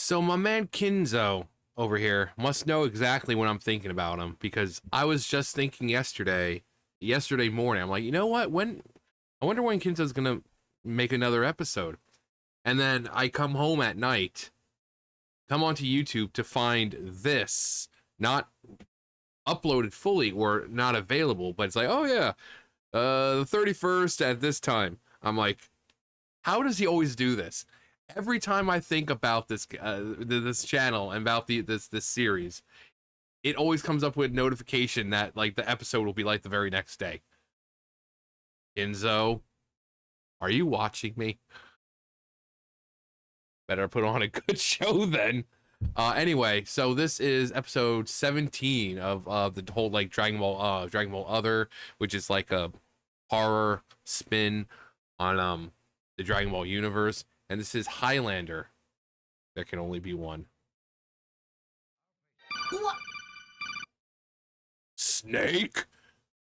So my man Kinzo over here must know exactly when I'm thinking about him because I was just thinking yesterday morning. I'm like, you know what? I wonder when Kinzo's gonna make another episode. And then I come home at night, come onto YouTube to find this not uploaded fully or not available, but it's like, oh yeah, the 31st at this time. I'm like, how does he always do this? Every time I think about this channel and about this series, it always comes up with notification that like the episode will be like the very next day. Enzo, are you watching me? Better put on a good show then. Anyway, so this is episode 17 of the whole like Dragon Ball Other, which is like a horror spin on the Dragon Ball universe, and this is Highlander. There can only be one. What? Snake,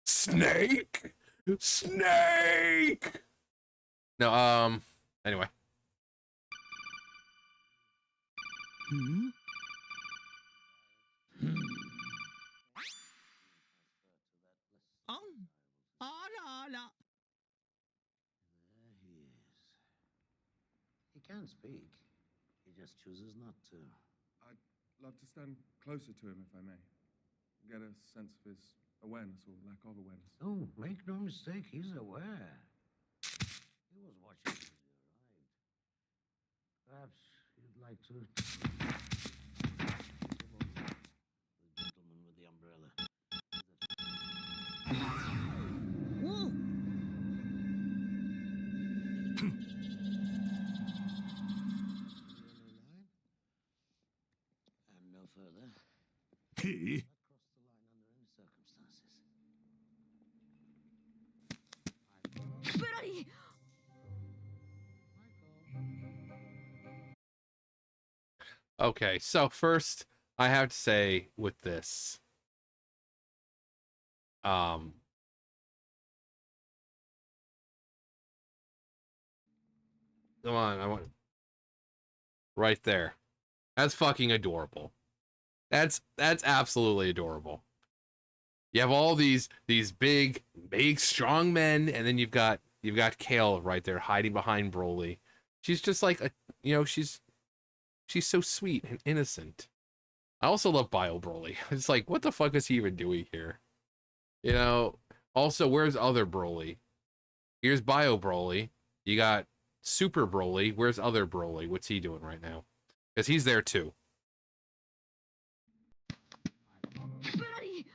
snake, snake. No, anyway. Hmm? Hmm. Ara. There he is. He can speak. He just chooses not to. I'd love to stand closer to him, if I may. Get a sense of his awareness or lack of awareness. Oh, make no mistake, he's aware. He was watching as you arrived. Perhaps you'd like to... The gentleman with the umbrella. Whoa. And no further. Hey. Not cross the line under any circumstances. Bloody. Okay, so first I have to say with this, come on, I want right there. That's fucking adorable. That's absolutely adorable. You have all these big strong men, and then you've got Kale right there hiding behind Broly. She's just like she's so sweet and innocent. I also love Bio Broly. It's like, what the fuck is he even doing here? You know. Also, where's other Broly? Here's Bio Broly. You got Super Broly. Where's other Broly? What's he doing right now? Because he's there too. Bloody.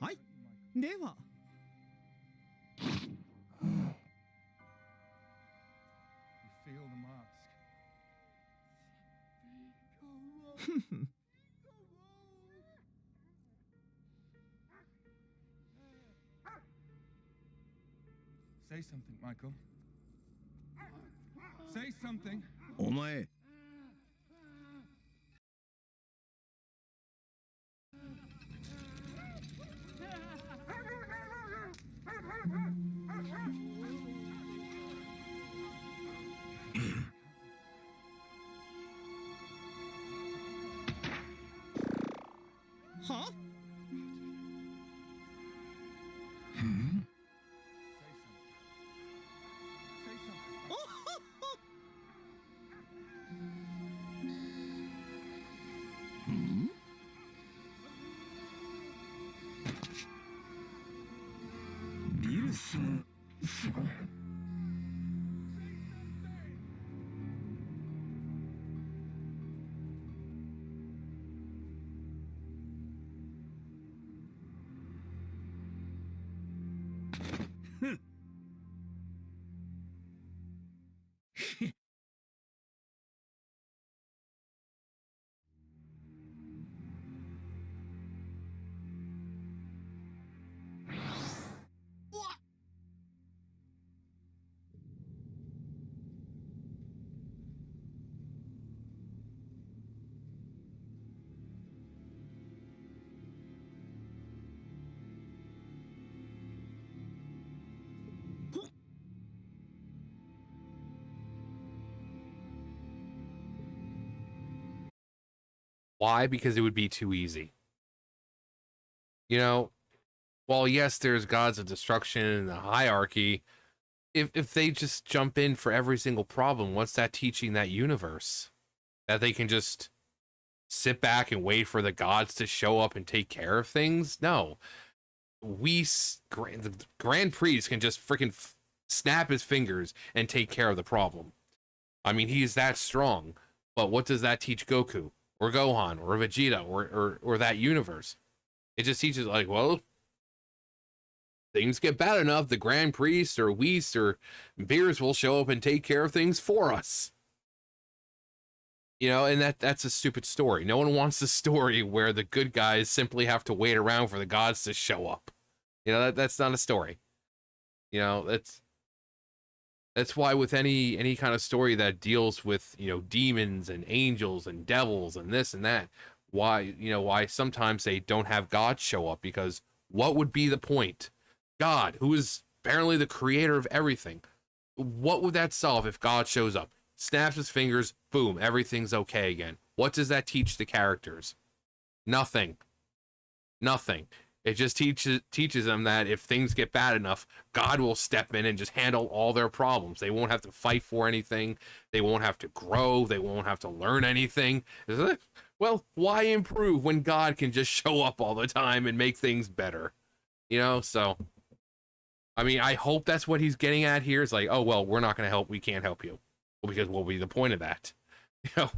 Hi. では You feel the mask. Say something, Michael. Say something. お前 Michael! Why? Because it would be too easy. You know, while yes, there's gods of destruction and the hierarchy, if they just jump in for every single problem, what's that teaching that universe? That they can just sit back and wait for the gods to show up and take care of things? No. The Grand Priest can just freaking snap his fingers and take care of the problem. I mean, he's that strong. But what does that teach Goku or Gohan or Vegeta or that universe? It just teaches like, well, things get bad enough, the Grand Priest or Whis or Beers will show up and take care of things for us. You know, and that's a stupid story. No one wants a story where the good guys simply have to wait around for the gods to show up. You know, that's not a story. You know, that's why with any kind of story that deals with, you know, demons and angels and devils and this and that, why sometimes they don't have God show up, because what would be the point? God, who is apparently the creator of everything, what would that solve if God shows up, snaps his fingers, boom, everything's okay again? What does that teach the characters? Nothing. It just teaches them that if things get bad enough, God will step in and just handle all their problems. They won't have to fight for anything. They won't have to grow. They won't have to learn anything. Well, why improve when God can just show up all the time and make things better? You know, so I mean, I hope that's what he's getting at here. It's like, oh, well, we're not going to help. We can't help you. Well, because what will be the point of that? You know?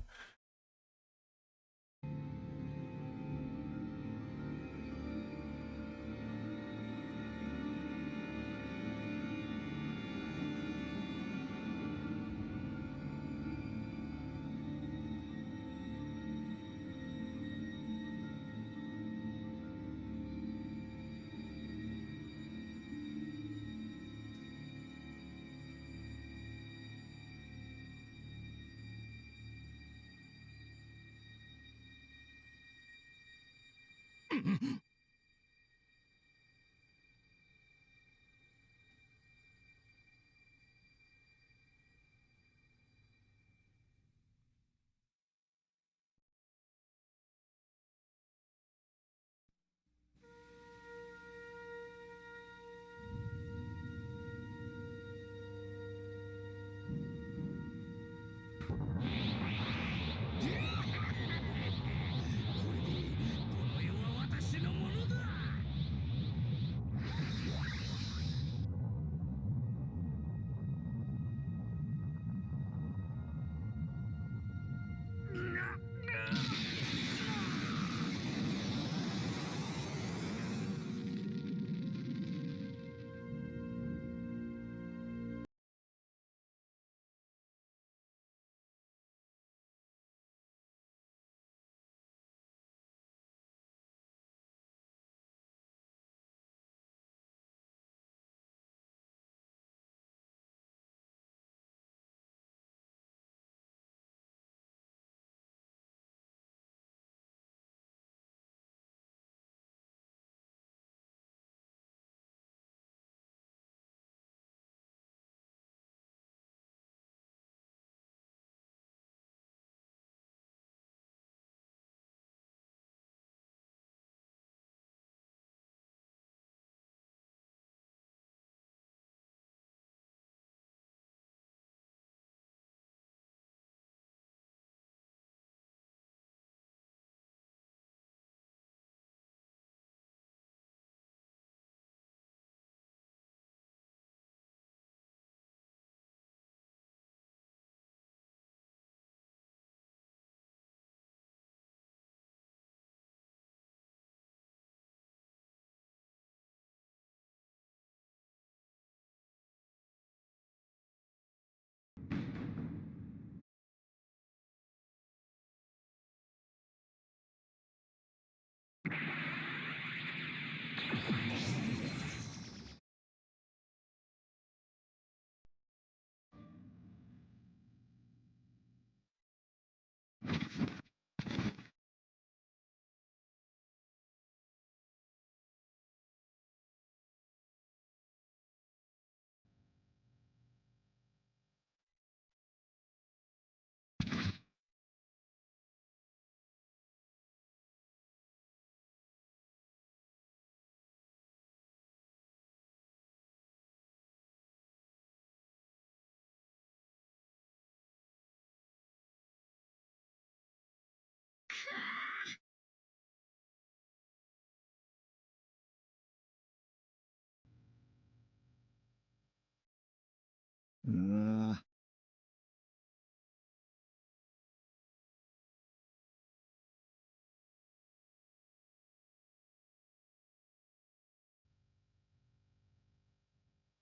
わ。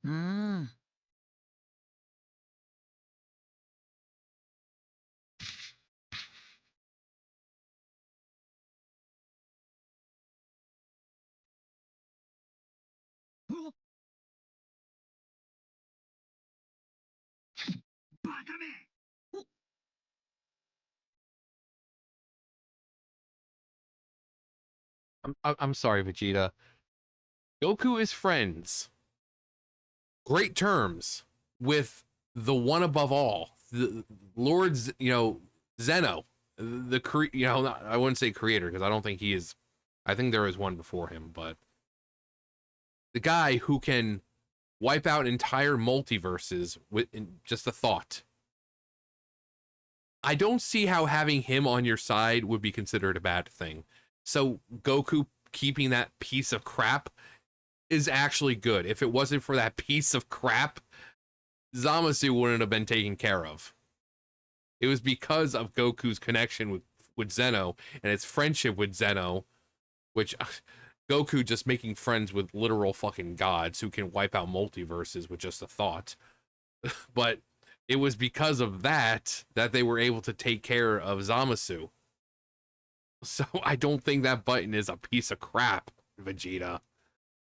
うん。お、バカめ。I'm sorry, Vegeta. Goku is friends, great terms, with the one above all, the Lord's, Zeno, I wouldn't say creator because I don't think he is. I think there is one before him, but the guy who can wipe out entire multiverses with just a thought. I don't see how having him on your side would be considered a bad thing. So Goku keeping that piece of crap is actually good. If it wasn't for that piece of crap, Zamasu wouldn't have been taken care of. It was because of Goku's connection with Zeno and his friendship with Zeno, which Goku just making friends with literal fucking gods who can wipe out multiverses with just a thought. But it was because of that they were able to take care of Zamasu. So I don't think that button is a piece of crap, Vegeta.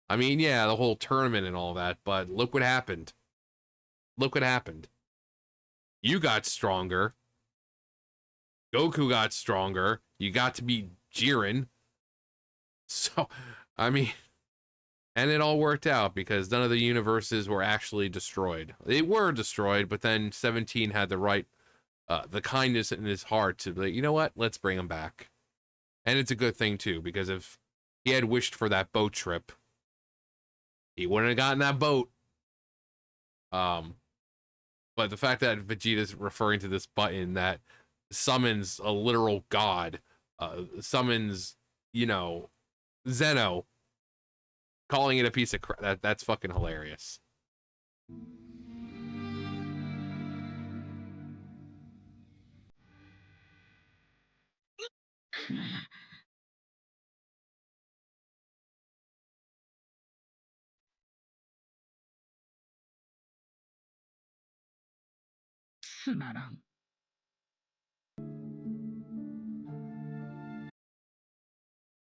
I mean, yeah, the whole tournament and all that, but look what happened. Look what happened. You got stronger. Goku got stronger. You got to be Jiren. So, I mean, and it all worked out because none of the universes were actually destroyed. They were destroyed, but then 17 had the kindness in his heart to be like, you know what? Let's bring him back. And it's a good thing too, because if he had wished for that boat trip, he wouldn't have gotten that boat. But the fact that Vegeta's referring to this button that summons a literal god, summons, Zeno, calling it a piece of crap, that's fucking hilarious.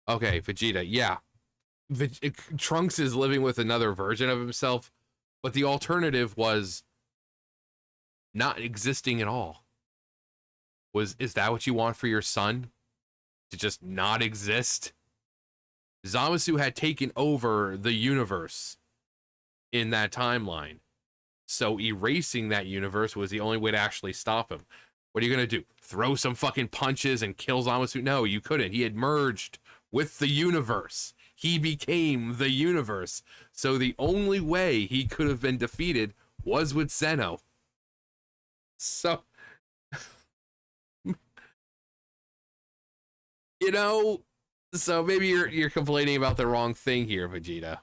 Okay, Vegeta, yeah. Trunks is living with another version of himself, but the alternative was not existing at all. Is that what you want for your son? To just not exist? Zamasu had taken over the universe in that timeline. So erasing that universe was the only way to actually stop him. What are you going to do? Throw some fucking punches and kill Zamasu? No, you couldn't. He had merged with the universe. He became the universe. So the only way he could have been defeated was with Zeno. So, you know, so maybe you're complaining about the wrong thing here, Vegeta.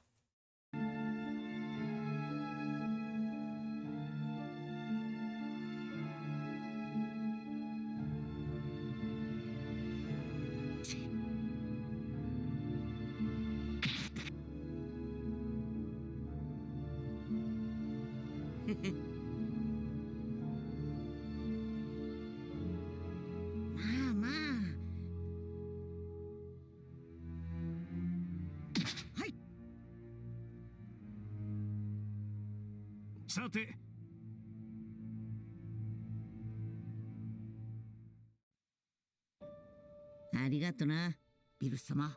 ありがとな、ビルス様。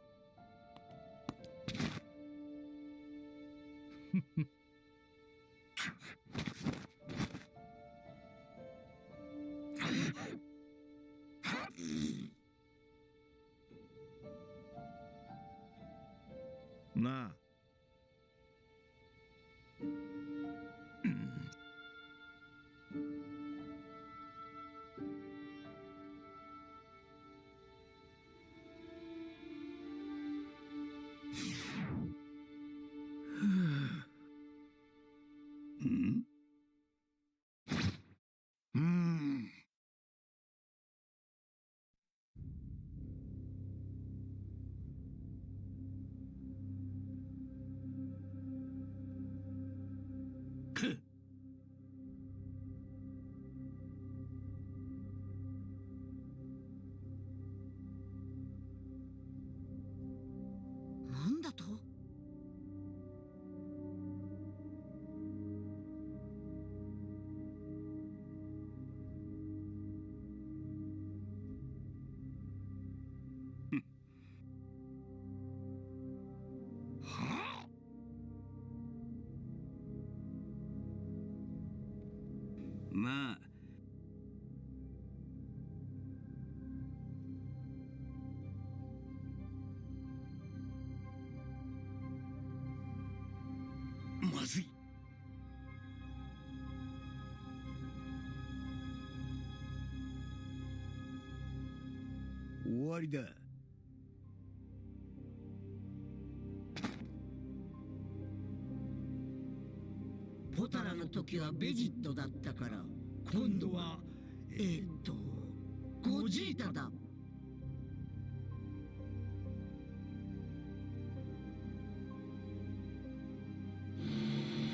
なあ。なあ。まずい。終わりだ。ポタラの時はベジットだったから、今度はゴジータだ。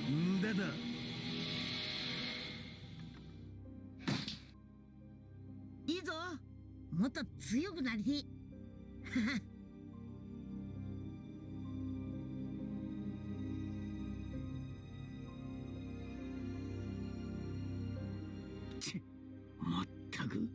無駄だ。いいぞ、もっと強くなりてえ。まったく。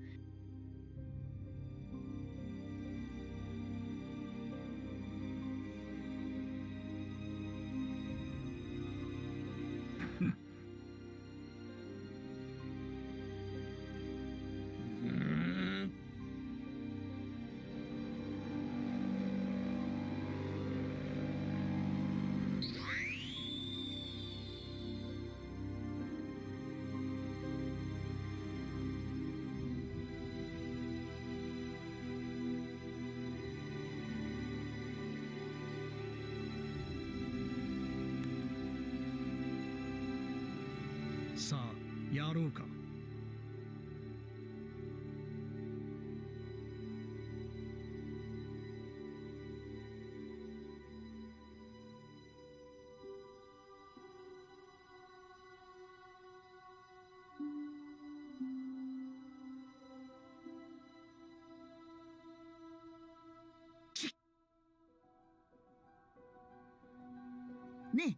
さあ、やろうか。ねえ、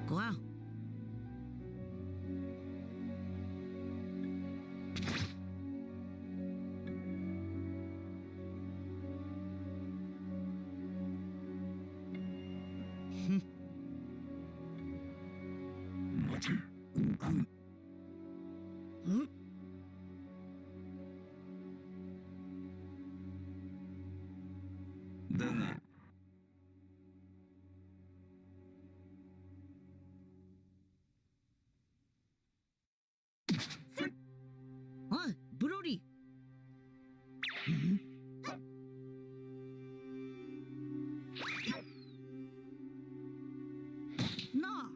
ご飯。待て、悟空。ん？だが、おい、ブロリー。なあ。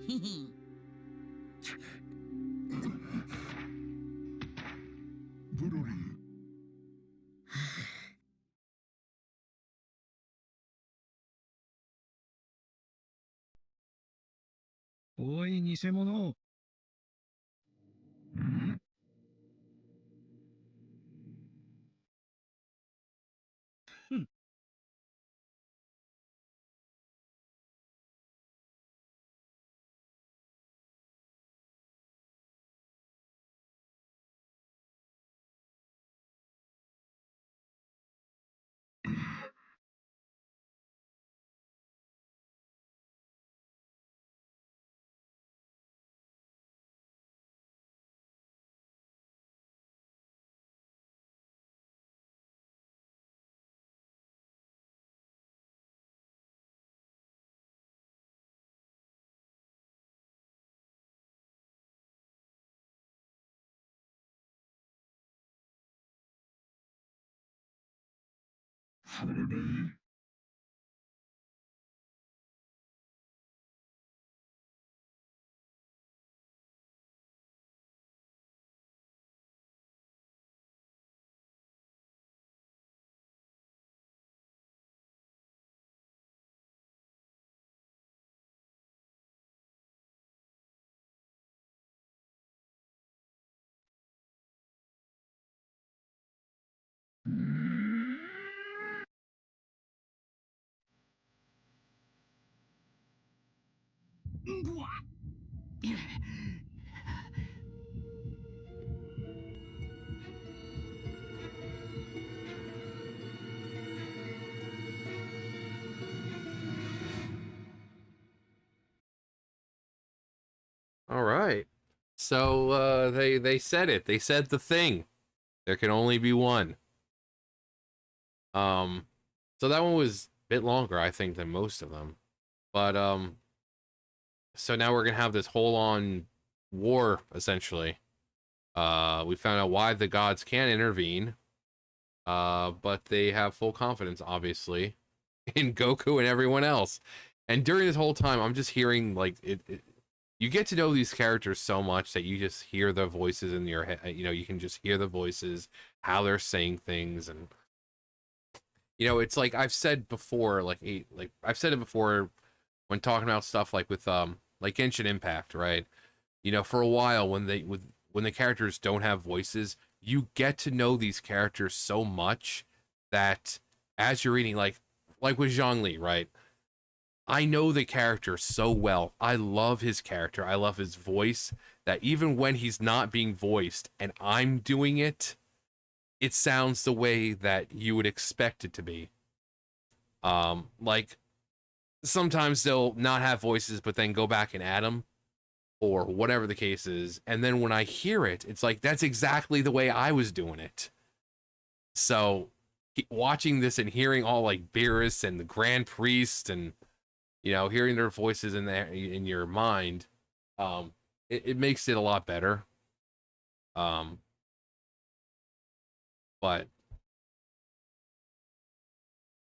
へへ。ブロリー。おい、偽物。それでいい。All right. So they said it. They said the thing. There can only be one. Um, so that one was a bit longer, I think, than most of them. But so now we're gonna have this whole on war essentially. We found out why the gods can't intervene. But they have full confidence, obviously, in Goku and everyone else. And during this whole time, I'm just hearing like you get to know these characters so much that you just hear the voices in your head. You know, you can just hear the voices, how they're saying things, and you know, it's like I've said before, like I've said it before when talking about stuff like with like Genshin Impact, right? You know, for a while when the characters don't have voices, you get to know these characters so much that as you're reading, like with Zhongli, right? I know the character so well. I love his character. I love his voice. That even when he's not being voiced and I'm doing it, it sounds the way that you would expect it to be. Like sometimes they'll not have voices, but then go back and add them or whatever the case is. And then when I hear it, it's like that's exactly the way I was doing it. So watching this and hearing all like Beerus and the Grand Priest and you know hearing their voices in there in your mind, it makes it a lot better. Um, but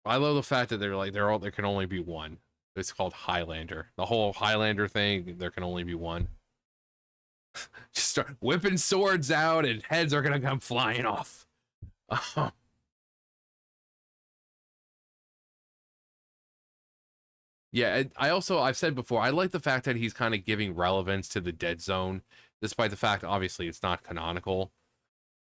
I love the fact that there can only be one. It's called Highlander. The whole Highlander thing, there can only be one. Just start whipping swords out and heads are gonna come flying off. Yeah, I've said before, I like the fact that he's kind of giving relevance to the Dead Zone, despite the fact obviously it's not canonical.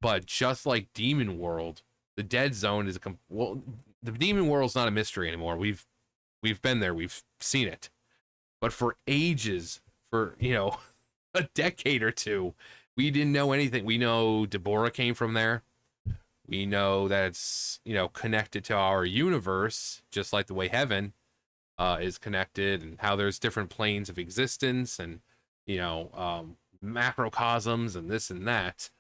But just like Demon World, the Dead Zone is well, the Demon World's not a mystery anymore. We've been there, we've seen it. But for ages, for you know, a decade or two, we didn't know anything. We know Deborah came from there. We know that it's you know connected to our universe, just like the way heaven is connected, and how there's different planes of existence, and you know macrocosms and this and that.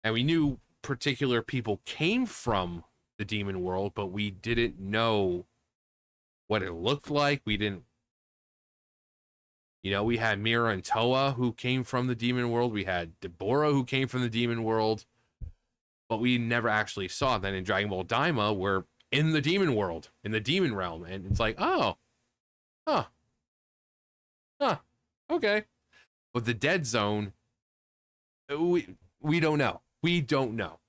And we knew particular people came from the demon world, but we didn't know what it looked like. We didn't, you know, we had Mira and Toa who came from the demon world. We had Deborah who came from the demon world, but we never actually saw them. In Dragon Ball Daima, we're in the demon world, in the demon realm, and it's like, oh, huh, huh, okay. But the Dead Zone, we don't know. We don't know.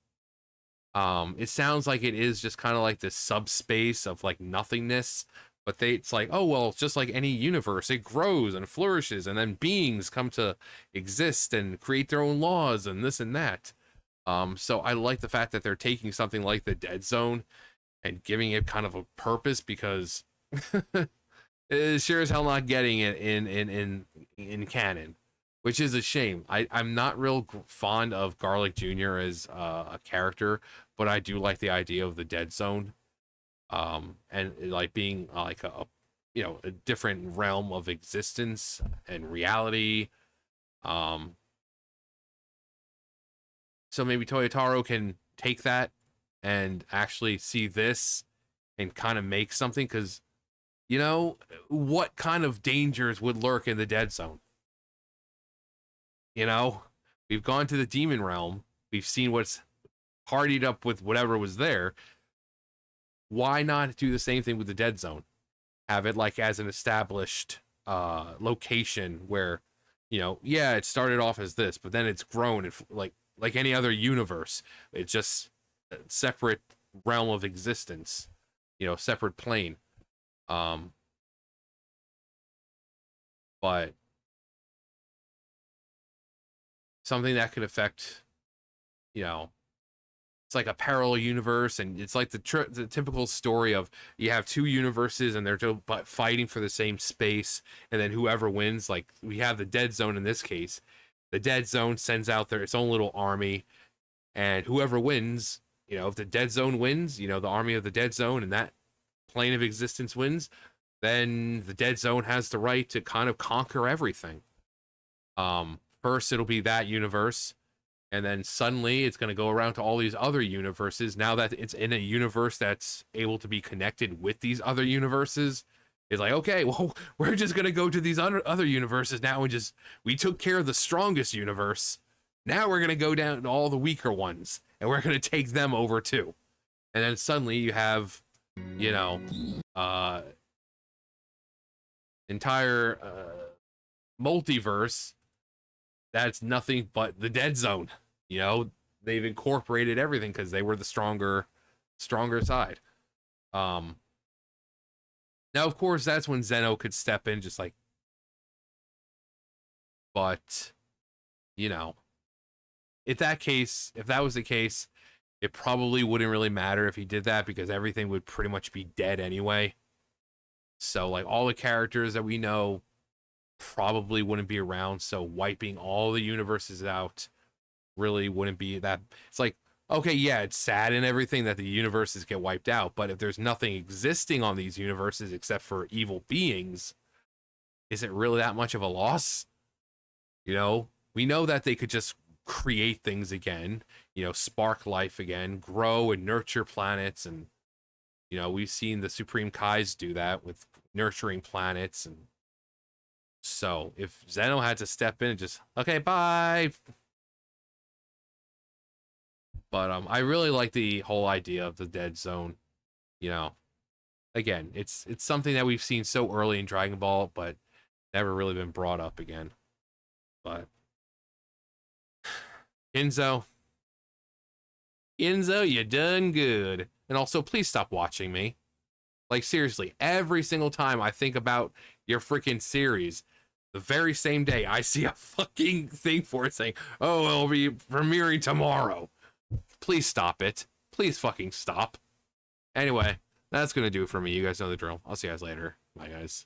It sounds like it is just kind of like this subspace of like nothingness, but it's like, oh well, it's just like any universe, it grows and flourishes, and then beings come to exist and create their own laws and this and that. So I like the fact that they're taking something like the Dead Zone and giving it kind of a purpose because it sure as hell not getting it in canon, which is a shame. I'm not real fond of Garlic Jr. as a character, but I do like the idea of the Dead Zone, and like being like you know a different realm of existence and reality. Um, so maybe Toyotaro can take that and actually see this and kind of make something because you know what kind of dangers would lurk in the Dead Zone. You know, we've gone to the demon realm. We've seen what's partied up with whatever was there. Why not do the same thing with the Dead Zone? Have it like as an established location where, you know, yeah, it started off as this, but then it's grown and like any other universe. It's just a separate realm of existence, you know, separate plane. Um, but something that could affect, you know, it's like a parallel universe, and it's like the typical story of you have two universes and they're fighting for the same space, and then whoever wins, like we have the Dead Zone in this case. The Dead Zone sends out its own little army, and whoever wins, if the Dead Zone wins, the army of the Dead Zone and that plane of existence wins, then the Dead Zone has the right to kind of conquer everything. First it'll be that universe, and then suddenly it's going to go around to all these other universes. Now that it's in a universe that's able to be connected with these other universes, it's like, okay, well, we're just going to go to these other universes now, and we took care of the strongest universe. Now we're going to go down to all the weaker ones, and we're going to take them over too. And then suddenly you have, entire multiverse that's nothing but the Dead Zone. They've incorporated everything because they were the stronger side. Now, of course, that's when Zeno could step in, just like, but, if that was the case, it probably wouldn't really matter if he did that because everything would pretty much be dead anyway. So, like, all the characters that we know probably wouldn't be around. So, wiping all the universes out really wouldn't be that. It's like, okay, yeah, it's sad and everything that the universes get wiped out, but if there's nothing existing on these universes except for evil beings, is it really that much of a loss? We know that they could just create things again, spark life again, grow and nurture planets, and we've seen the Supreme Kais do that with nurturing planets. And so if Zeno had to step in and just, okay, bye. But I really like the whole idea of the Dead Zone. Again, it's something that we've seen so early in Dragon Ball, but never really been brought up again. But Kinzo, you done good. And also, please stop watching me. Like, seriously, every single time I think about your freaking series, the very same day I see a fucking thing for it saying, oh, it'll be premiering tomorrow. Please stop it. Please fucking stop. Anyway, that's going to do it for me. You guys know the drill. I'll see you guys later. Bye, guys.